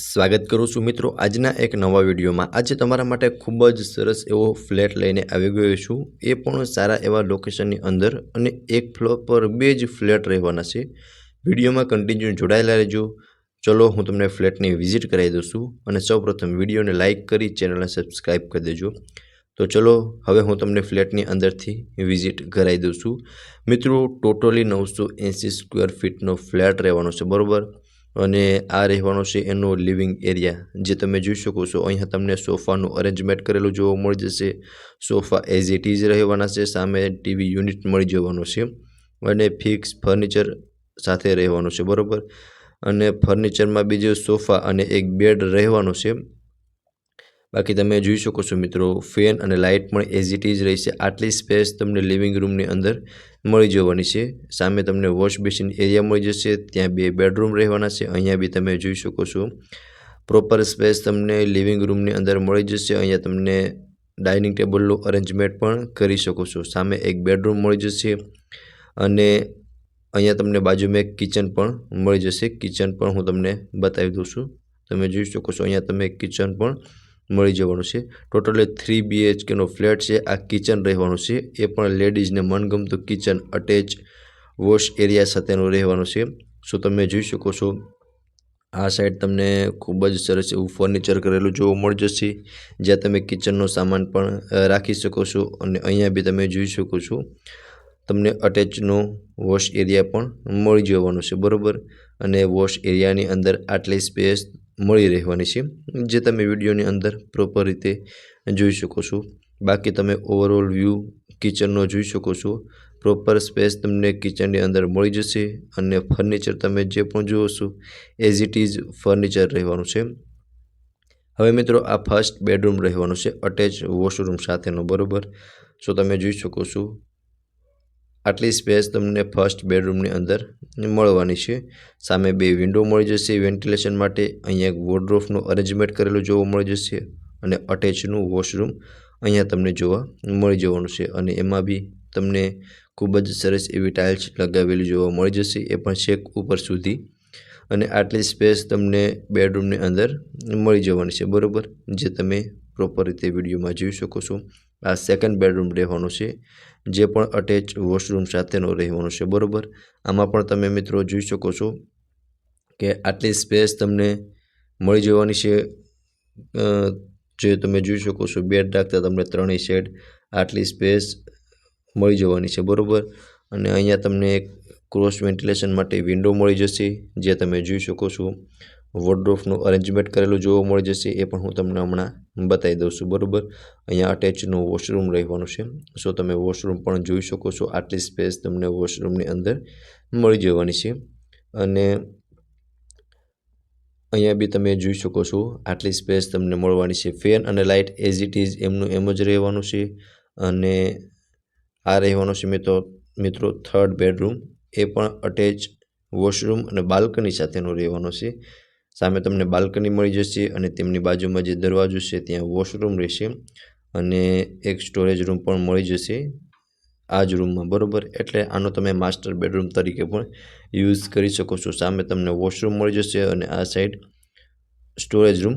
સ્વાગત કરું છું મિત્રો આજના એક નવા વિડીયોમાં। આજે તમારા માટે ખૂબ જ સરસ એવો ફ્લેટ લઈને આવી ગયો છું, એ પણ સારા એવા લોકેશનની અંદર અને એક ફ્લોર પર બે જ ફ્લેટ રહેવાના છે। વિડીયોમાં કન્ટિન્યુ જોડાયેલા રહેજો। ચલો હું તમને ફ્લેટની વિઝિટ કરાવી દઉં છું અને સૌપ્રથમ વિડીયોને લાઇક કરી ચેનલને સબસ્ક્રાઈબ કરી દેજો। તો ચલો હવે હું તમને ફ્લેટની અંદરથી વિઝિટ કરાવી દઉં છું। મિત્રો ટોટલી 980 સ્ક્વેર ફીટનો ફ્લેટ રહેવાનો છે, બરાબર। અને આ રહેવાનો છે એનો લિવિંગ એરિયા, જે તમે જોઈ શકો છો। અહીંયા તમને સોફાનું અરેન્જમેન્ટ કરેલું જોવા મળી જશે। સોફા એઝ ઇટ ઇઝ રહેવાના છે, સામે ટીવી યુનિટ મળી જવાનું છે અને ફિક્સ ફર્નિચર સાથે રહેવાનું છે, બરાબર। અને ફર્નિચરમાં બીજો સોફા અને એક બેડ રહેવાનો છે। બાકી તમે જોઈ શકો છો મિત્રો, ફેન અને લાઇટ પણ એઝ ઇટ ઇઝ રહેશે। આટલી સ્પેસ તમને લિવિંગ રૂમની અંદર મળી જવાની છે। સામે તમને વોશ બેસિન એરિયા મળી જશે, ત્યાં બે બેડરૂમ રહેવાના છે। અહીંયા બી તમે જોઈ શકો છો પ્રોપર સ્પેસ તમને લિવિંગ રૂમની અંદર મળી જશે। અહીંયા તમને ડાઇનિંગ ટેબલનું અરેન્જમેન્ટ પણ કરી શકો છો। સામે એક બેડરૂમ મળી જશે અને અહીંયા તમને બાજુમાં એક કિચન પણ મળી જશે। કિચન પણ હું તમને બતાવી દઉં છું, તમે જોઈ શકો છો। અહીંયા તમે કિચન પણ મળી જવાનું છે। ટોટલી 3 BHKનો ફ્લેટ છે। આ કિચન રહેવાનું છે, એ પણ લેડીઝને મનગમતું કિચન અટેચ વોશ એરિયા સાથેનું રહેવાનું છે। સો તમે જોઈ શકો છો આ સાઈડ તમને ખૂબ જ સરસ એવું ફર્નિચર કરેલું જોવા મળી જશે, જ્યાં તમે કિચનનો સામાન પણ રાખી શકો છો। અને અહીંયા બી તમે જોઈ શકો છો તમને અટેચનો વોશ એરિયા પણ મળી જવાનો છે, બરાબર। અને વોશ એરિયાની અંદર આટલી સ્પેસ મળી રહેવાની છે, જે તમે વિડીયોની અંદર પ્રોપર રીતે જોઈ શકો છો। બાકી તમે ઓવરઓલ વ્યૂ કિચનનો જોઈ શકો છો। પ્રોપર સ્પેસ તમને કિચનની અંદર મળી જશે અને ફર્નિચર તમે જે પણ જુઓ છો એઝ ઇટ ઇઝ ફર્નિચર રહેવાનું છે। હવે મિત્રો આ ફર્સ્ટ બેડરૂમ રહેવાનું છે અટેચ વોશરૂમ સાથેનો, બરાબર। સો તમે જોઈ શકો છો આટલી સ્પેસ તમને ફર્સ્ટ બેડરૂમની અંદર મળવાની છે। સામે બે વિન્ડો મળી જશે વેન્ટિલેશન માટે। અહીંયા એક વોર્ડરોબનું અરેન્જમેન્ટ કરેલું જોવા મળી જશે અને અટેચનું વોશરૂમ અહીંયા તમને જોવા મળી જવાનું છે। અને એમાં બી તમને ખૂબ જ સરસ એવી ટાઇલ્સ લગાવેલી જોવા મળી જશે, એ પણ છેક ઉપર સુધી। અને આટલી સ્પેસ તમને બેડરૂમની અંદર મળી જવાની છે, બરાબર, જે તમે પ્રોપર રીતે વિડીયોમાં જોઈ શકો છો। આ સેકન્ડ બેડરૂમ રહેવાનો છે, જે પણ અટેચ વોશરૂમ સાથેનો રહેવાનો છે, બરાબર। આમાં પણ તમે મિત્રો જોઈ શકો છો કે આટલી સ્પેસ તમને મળી જવાની છે। જે તમે જોઈ શકો છો બેડ રાખતા તમને ત્રણેય સાઈડ આટલી સ્પેસ મળી જવાની છે, બરાબર। અને અહીંયા તમને એક ક્રોસ વેન્ટિલેશન માટે વિન્ડો મળી જશે, જે તમે જોઈ શકો છો। વોર્ડરોબનું અરેન્જમેન્ટ કરેલું જોવા મળી જશે, એ પણ હું તમને હમણાં બતાવી દઉં છું, બરાબર। અહીંયા અટેચનું વોશરૂમ રહેવાનું છે, સો તમે વોશરૂમ પણ જોઈ શકો છો। આટલી સ્પેસ તમને વોશરૂમની અંદર મળી જવાની છે। અને અહીંયા બી તમે જોઈ શકો છો આટલી સ્પેસ તમને મળવાની છે। ફેન અને લાઇટ એઝ ઇટ ઇઝ એમનું એમ જ રહેવાનું છે। અને આ રહેવાનો છે મિત્રો થર્ડ બેડરૂમ, એ પણ અટેચ વોશરૂમ અને બાલ્કની સાથેનો રહેવાનો છે। સામે તમને બાલ્કની મળી જશે અને તેમની બાજુમાં જે દરવાજો છે ત્યાં વોશરૂમ રહેશે અને એક સ્ટોરેજ રૂમ પણ મળી જશે આ જ રૂમમાં, બરાબર। એટલે આનો તમે માસ્ટર બેડરૂમ તરીકે પણ યુઝ કરી શકો છો। સામે તમને વોશરૂમ મળી જશે અને આ સાઈડ સ્ટોરેજ રૂમ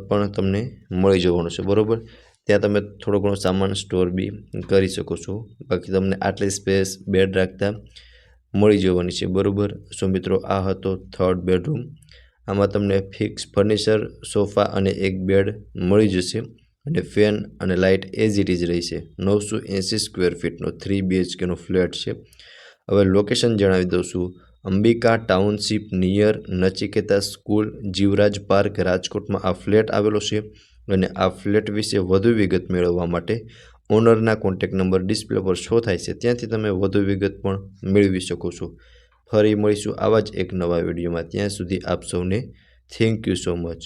પણ તમને મળી જવાનો છે, બરાબર। ત્યાં તમે થોડો ઘણો સામાન સ્ટોર બી કરી શકો છો। બાકી તમને આટલી સ્પેસ બેડ રાખતા મળી જવાની છે, બરાબર। સો મિત્રો આ હતો થર્ડ બેડરૂમ। આમાં તમને ફિક્સ ફર્નિચર, સોફા અને એક બેડ મળી જશે અને ફેન અને લાઇટ એઝ ઇટ ઇઝ રહેશે। 980 સ્ક્વેર ફીટનો 3 BHKનો ફ્લેટ છે। હવે લોકેશન જણાવી દઉં છું, Ambika township near Nachiketa school, Jivraj park, રાજકોટમાં આ ફ્લેટ આવેલો છે। અને આ ફ્લેટ વિશે વધુ વિગત મેળવવા માટે ઓનરના કોન્ટેક્ટ નંબર ડિસ્પ્લે પર શો થાય છે, ત્યાંથી તમે વધુ વિગત પણ મેળવી શકો છો। ફરી મળીશું આવા જ એક નવા વિડીયોમાં, ત્યાં સુધી આપ સૌને થેન્ક યુ સો મચ।